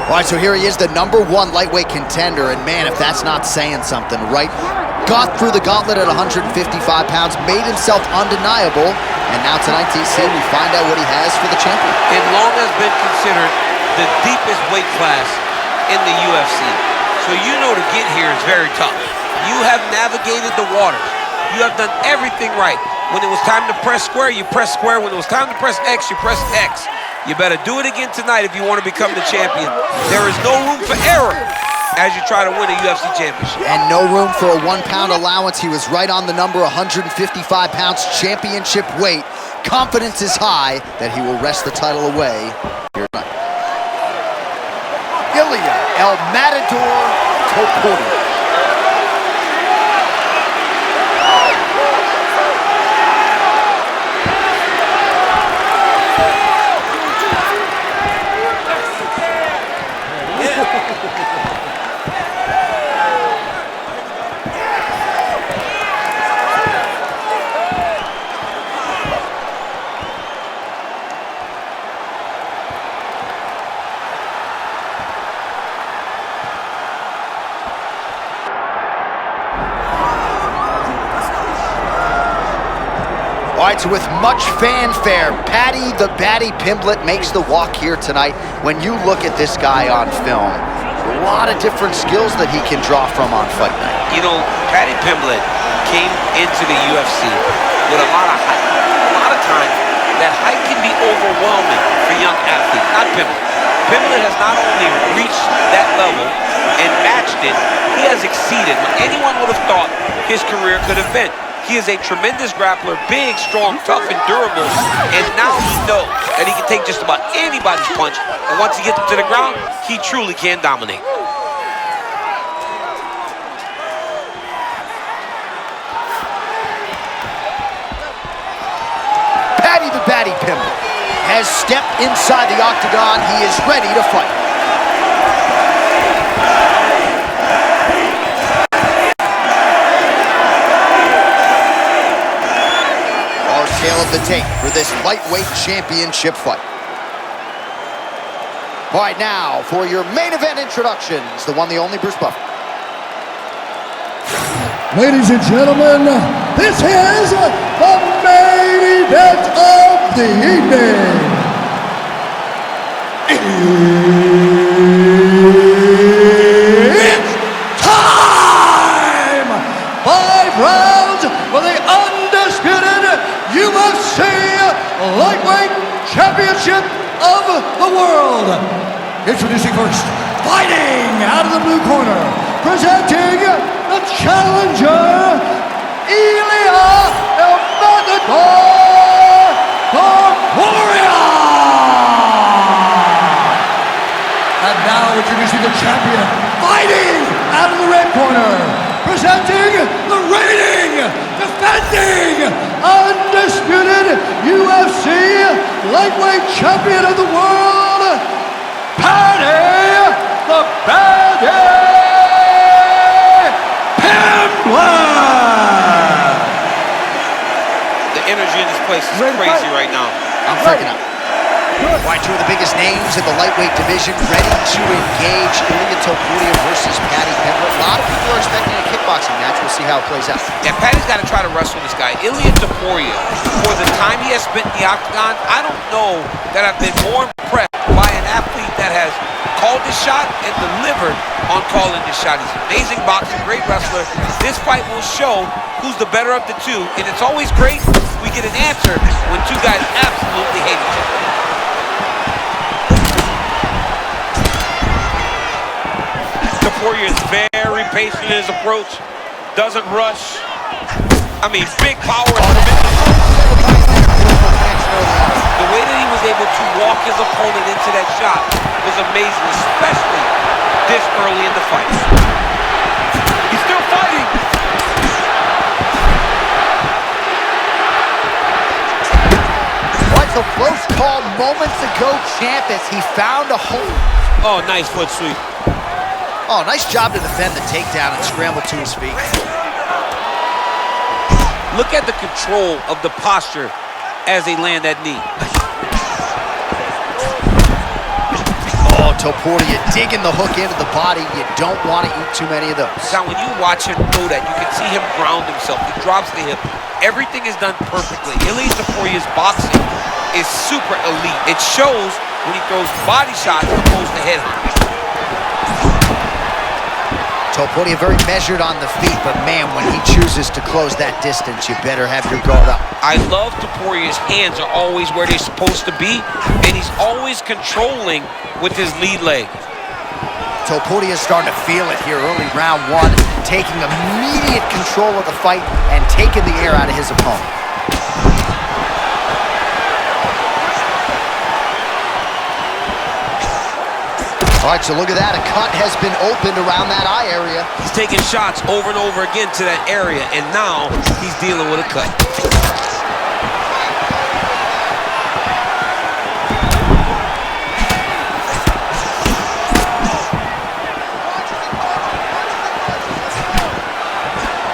All right, so here he is, the #1 lightweight contender, and man, if that's not saying something, right? Got through the gauntlet at 155 pounds, made himself undeniable, and now tonight, TC, we find out what he has for the champion. It long has been considered the deepest weight class in the UFC. So you know to get here is very tough. You have navigated the waters. You have done everything right. When it was time to press square, you press square. When it was time to press X, you press X. You better do it again tonight if you want to become the champion. There is no room for error as you try to win a UFC championship. And no room for a 1 pound allowance. He was right on the number, 155 pounds, championship weight. Confidence is high that he will wrest the title away here tonight. Ilia, El Matador, Topuria. All right, so with much fanfare, Paddy the Baddy Pimblett makes the walk here tonight. When you look at this guy on film, a lot of different skills that he can draw from on fight night. You know, Paddy Pimblett came into the UFC with a lot of height. A lot of times, that height can be overwhelming for young athletes, not Pimblett. Pimblett has not only reached that level and matched it, he has exceeded what anyone would have thought his career could have been. He is a tremendous grappler, big, strong, tough, and durable, and now he knows that he can take just about anybody's punch, and once he gets to the ground, he truly can dominate. Paddy the Baddy Pimblett has stepped inside the octagon. He is ready to fight. Tail of the tape for this lightweight championship fight. All right, now for your main event introductions, the one, the only Bruce Buffer. Ladies and gentlemen, this is the main event of the evening. It's time! 5 rounds for the undisputed UFC Lightweight Championship of the World. Introducing first, fighting out of the blue corner, presenting the challenger, Ilia El Matador Topuria. And now introducing the champion, fighting out of the red corner, presenting the reigning, defending, undisputed UFC lightweight champion of the world, Paddy the Baddy Pimblett. The energy in this place is crazy right now. I'm freaking out. Why, 2 of the biggest names in the lightweight division ready to engage. Ilia Topuria versus Paddy Pimblett. A lot of people are expecting a kickboxing match. We'll see how it plays out. Yeah, Paddy's got to try to wrestle this guy. Ilia Topuria, for the time he has spent in the octagon, I don't know that I've been more impressed by an athlete that has called this shot and delivered on calling this shot. He's an amazing boxer, great wrestler. This fight will show who's the better of the two, and it's always great we get an answer when 2 guys absolutely hate each other. Topuria is very patient in his approach, doesn't rush. I mean, big power and tremendous. The way that he was able to walk his opponent into that shot was amazing, especially this early in the fight. He's still fighting. What a close call moments ago, champ, as he found a hole. Oh, nice foot sweep. Oh, nice job to defend the takedown and scramble to his feet. Look at the control of the posture as they land that knee. Oh, Topuria digging the hook into the body. You don't want to eat too many of those. Now, when you watch him do that, you can see him ground himself. He drops the hip. Everything is done perfectly. Ilia Topuria's boxing is super elite. It shows when he throws body shots opposed to head hunts. Topuria very measured on the feet, but man, when he chooses to close that distance, you better have your guard up. I love Topuria's hands are always where they're supposed to be, and he's always controlling with his lead leg. Topuria's starting to feel it here early round one, taking immediate control of the fight and taking the air out of his opponent. All right, so look at that. A cut has been opened around that eye area. He's taking shots over and over again to that area, and now he's dealing with a cut.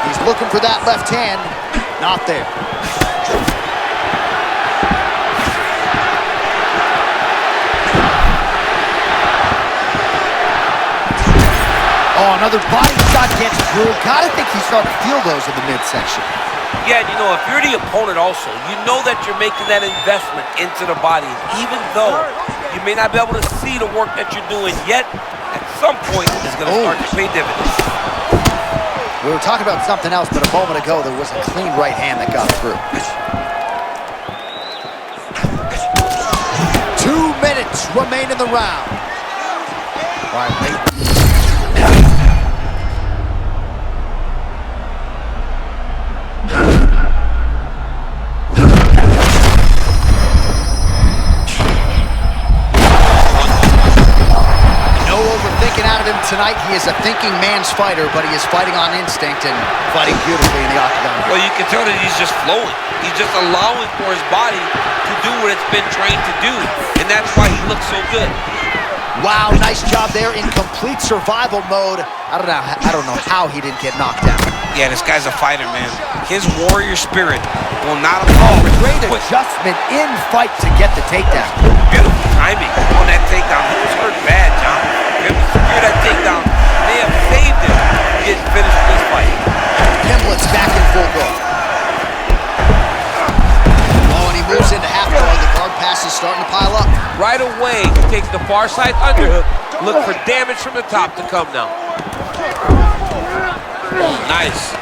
He's looking for that left hand. Not there. Oh, another body shot gets through. Gotta think he's starting to feel those in the midsection. Yeah, and you know, if you're the opponent also, you know that you're making that investment into the body. Even though you may not be able to see the work that you're doing yet, at some point it's going to start to pay dividends. We were talking about something else, but a moment ago there was a clean right hand that got through. 2 minutes remain in the round. All right, late. Tonight, he is a thinking man's fighter, but he is fighting on instinct and fighting beautifully in the octagon. Well, you can tell that he's just flowing. He's just allowing for his body to do what it's been trained to do, and that's why he looks so good. Wow, nice job there in complete survival mode. I don't know how he didn't get knocked down. Yeah, this guy's a fighter, man. His warrior spirit will not allow. Great adjustment in fight to get the takedown. Beautiful timing on that takedown. He was hurt bad, John. If he secured that takedown, may have saved him from getting finished with this fight. Pimblett's back in full guard. Oh, and he moves into half guard. The guard pass is starting to pile up. Right away, he takes the far side underhook. Look for damage from the top to come now. Nice.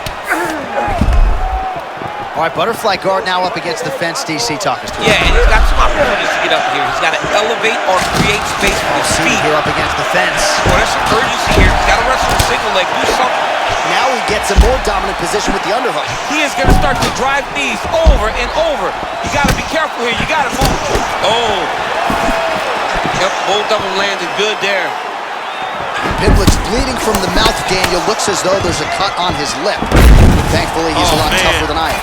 All right, butterfly guard now up against the fence. DC, talk us through. Yeah, and he's got some opportunities to get up here. He's got to elevate or create space with his feet. Here up against the fence. Well, there's some urgency here. He's got to wrestle a single leg, do something. Now he gets a more dominant position with the underhook. He is going to start to drive knees over and over. You got to be careful here. You got to move. Oh. Yep, both of them landed good there. Pimblett's bleeding from the mouth, Daniel. Looks as though there's a cut on his lip. Thankfully, he's a lot tougher than I am.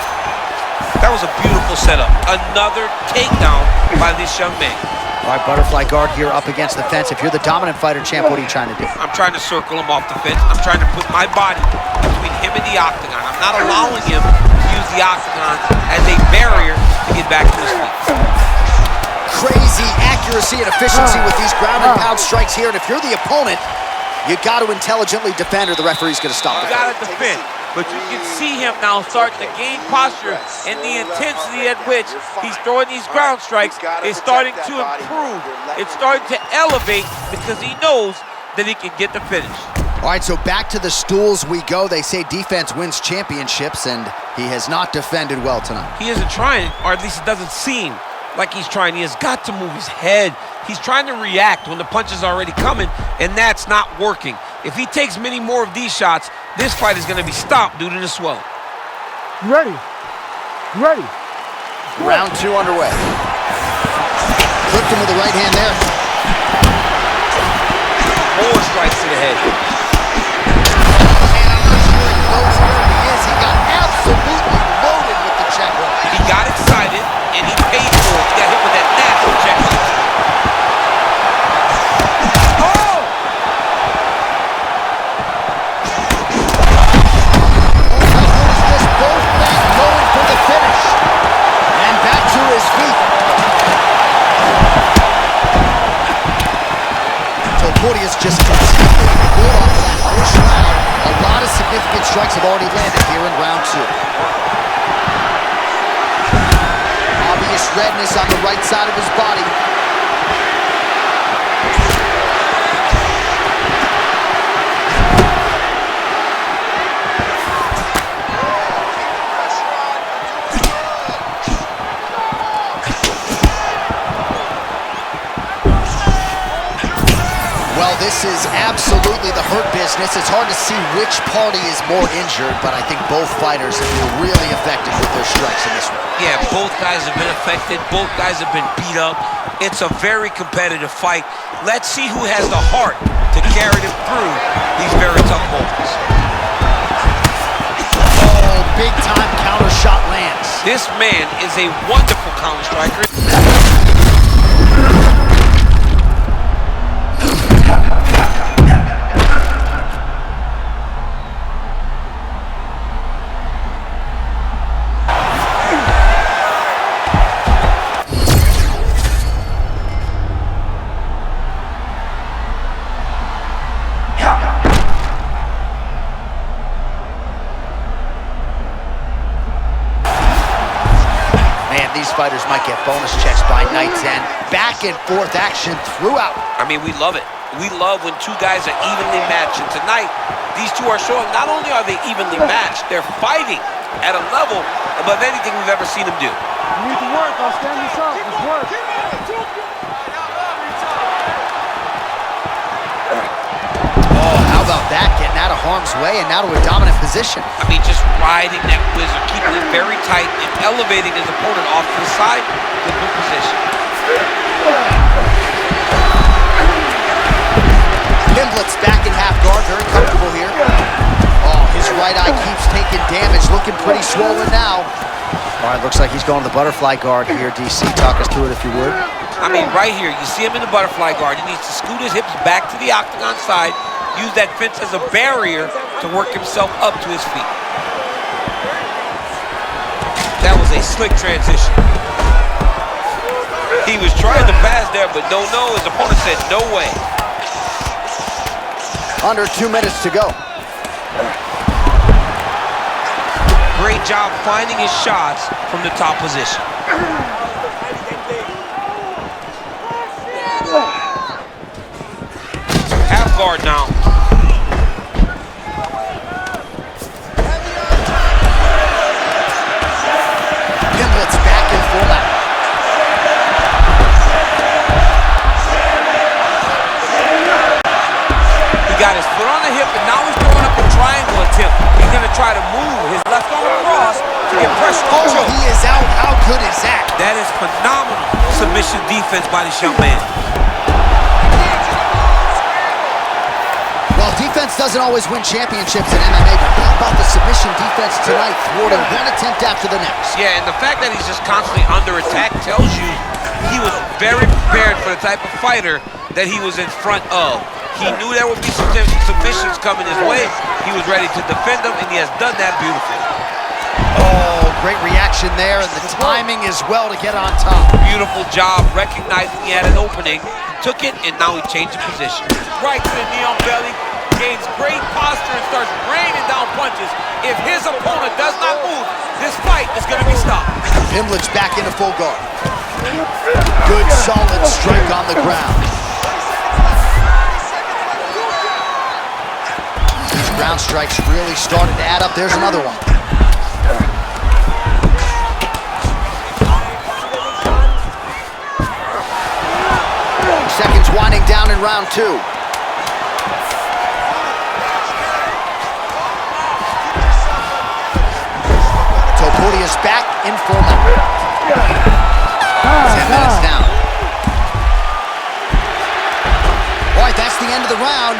That was a beautiful setup. Another takedown by this young man. All right, butterfly guard here up against the fence. If you're the dominant fighter, champ, what are you trying to do? I'm trying to circle him off the fence. I'm trying to put my body between him and the octagon. I'm not allowing him to use the octagon as a barrier to get back to his feet. Crazy accuracy and efficiency with these ground and pound strikes here. And if you're the opponent, you got to intelligently defend or the referee's going to stop. You got to defend. But you can see him now starting to gain posture, and the intensity at which he's throwing these ground strikes is starting to improve. It's starting to elevate because he knows that he can get the finish. All right, so back to the stools we go. They say defense wins championships, and he has not defended well tonight. He isn't trying, or at least it doesn't seem like he's trying. He has got to move his head. He's trying to react when the punch is already coming, and that's not working. If he takes many more of these shots, this fight is going to be stopped due to the swelling. Ready. Ready. Round 2 underway. Clipped him with the right hand there. More strikes to the head. And I'm not sure he knows where he is. He got absolutely loaded with the check hook. He got excited, and he paid for it. He got hit with that nasty check hook. Topuria's just continuing to build off of that first round. A lot of significant strikes have already landed here in round 2. Obvious redness on the right side of his body. Well, this is absolutely the hurt business. It's hard to see which party is more injured, but I think both fighters have been really effective with their strikes in this one. Yeah, both guys have been affected. Both guys have been beat up. It's a very competitive fight. Let's see who has the heart to carry them through these very tough moments. Oh, big-time counter shot lands. This man is a wonderful counter striker. These fighters might get bonus checks by night's end. Back and forth action throughout. I mean, we love it. We love when two guys are evenly matched. And tonight, these two are showing not only are they evenly matched, they're fighting at a level above anything we've ever seen them do. You need to work. I'll stand this up. Let's work. Oh, how about that? Getting out of harm's way and now to a dominant position. I mean, just riding that wizard, keeping it very tight and elevating his opponent off to the side with good position. Pimblett's back in half guard, very comfortable here. Oh, his right eye keeps taking damage, looking pretty swollen now. All right, looks like he's going to the butterfly guard here, DC. Talk us through it if you would. I mean, right here, you see him in the butterfly guard. He needs to scoot his hips back to the octagon side, use that fence as a barrier to work himself up to his feet. That was a slick transition. He was trying to pass there, but no. His opponent said, no way. Under 2 minutes to go. Great job finding his shots from the top position. Half guard now. Pimblett's back in full mount. He got his foot on the hip, and now he's throwing up a triangle attempt. He's going to try to move his left arm across to get pressure on the choke. He is out. How good is that? That is phenomenal submission defense by this young man. Well, defense doesn't always win championships in MMA, but how about the submission defense tonight, thwarting one attempt after the next? Yeah, and the fact that he's just constantly under attack tells you he was very prepared for the type of fighter that he was in front of. He knew there would be some submissions coming his way. He was ready to defend them, and he has done that beautifully. Oh, great reaction there, and the timing as well to get on top. Beautiful job recognizing he had an opening, took it, and now he changed the position. Right to the knee on belly, gains great posture and starts raining down punches. If his opponent does not move, this fight is going to be stopped. Pimblett's back into full guard. Good, solid strike on the ground. These ground strikes really started to add up. There's another one. Seconds winding down in round 2. Topuria's back in full mount. 10 minutes down. All right, that's the end of the round.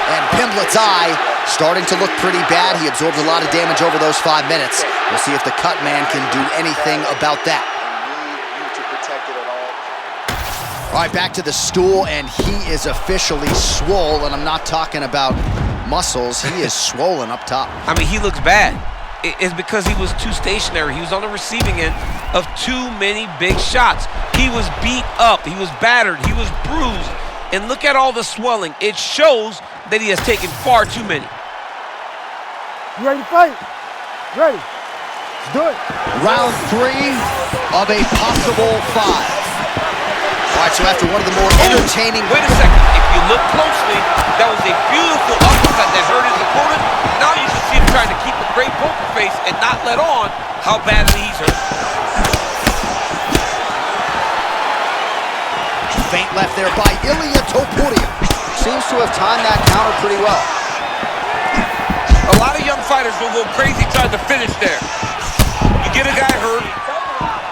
And Pimblett's eye starting to look pretty bad. He absorbed a lot of damage over those 5 minutes. We'll see if the cut man can do anything about that. All right, back to the stool, and he is officially swole, and I'm not talking about muscles. He is swollen up top. I mean, he looks bad. It's because he was too stationary. He was on the receiving end of too many big shots. He was beat up. He was battered. He was bruised. And look at all the swelling. It shows that he has taken far too many. You ready to fight? Ready. Let's do it. Round 3 of a possible 5. All right, so after one of the more entertaining... Wait a second. If you look closely, that was a beautiful uppercut that hurt his opponent. Now you can see him trying to keep a great poker face and not let on how badly he's hurt. Feint left there by Ilia Topuria. Seems to have timed that counter pretty well. A lot of young fighters will go crazy trying to finish there. You get a guy hurt,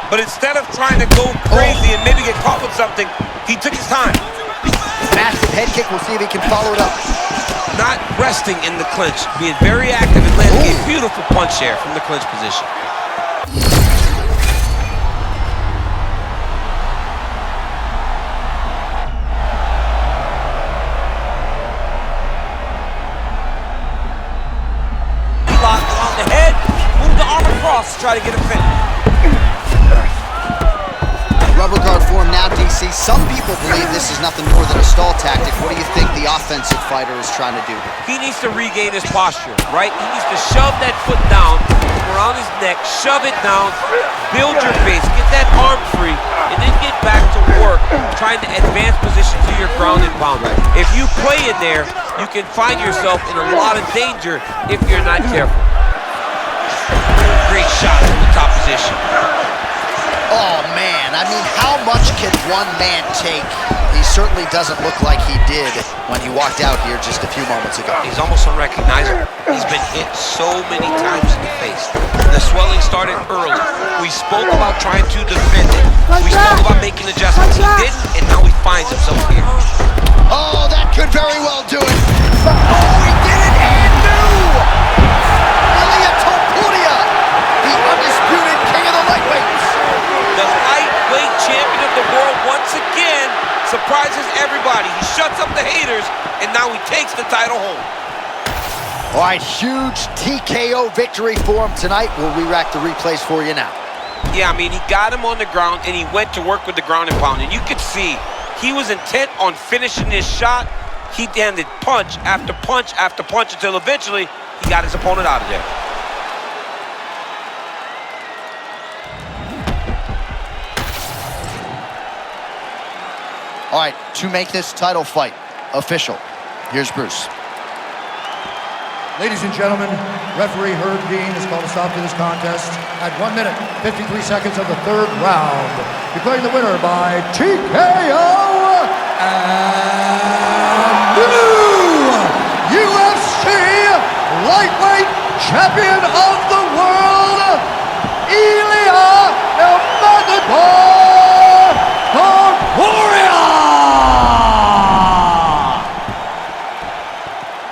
but instead of trying to go crazy and maybe get caught with something, he took his time. Massive head kick. We'll see if he can follow it up. Not resting in the clinch, being very active and landing a beautiful punch there from the clinch position. Locked around the head, move the arm across to try to get him finished. Rubber guard form now, DC. Some people believe this is nothing more than a stall tactic. What do you think the offensive fighter is trying to do? He needs to regain his posture, right? He needs to shove that foot down around his neck, shove it down, build your base, get that arm free, and then get back to work, trying to advance position to your ground and pound. If you play in there, you can find yourself in a lot of danger if you're not careful. Great shot from the top position. Oh, man. I mean, how much can one man take? He certainly doesn't look like he did when he walked out here just a few moments ago. He's almost unrecognizable. He's been hit so many times in the face. The swelling started early. We spoke about trying to defend it. We spoke about making adjustments. He didn't, and now he finds himself here. Oh, that could very well do it. Oh, he did it and knew! Ilia Topuria, the undisputed king of the lightweights. The lightweight champion of the world once again surprises everybody. He shuts up the haters, and now he takes the title home. All right, huge TKO victory for him tonight. We'll re-rack the replays for you now. Yeah, I mean, he got him on the ground, and he went to work with the ground and pound. And you could see he was intent on finishing this shot. He landed punch after punch after punch until eventually he got his opponent out of there. All right, to make this title fight official, here's Bruce. Ladies and gentlemen, referee Herb Dean has called a stop to this contest at 1 minute, 53 seconds of the 3rd round. Declaring the winner by TKO and new UFC lightweight champion of the world, Ilia Topuria.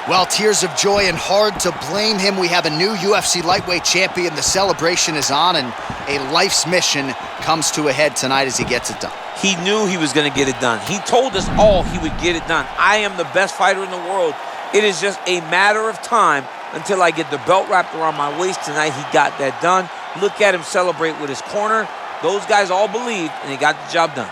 Well, tears of joy and hard to blame him. We have a new UFC lightweight champion. The celebration is on, and a life's mission comes to a head tonight as he gets it done. He knew he was going to get it done. He told us all he would get it done. I am the best fighter in the world. It is just a matter of time until I get the belt wrapped around my waist. Tonight, he got that done. Look at him celebrate with his corner. Those guys all believed, and he got the job done.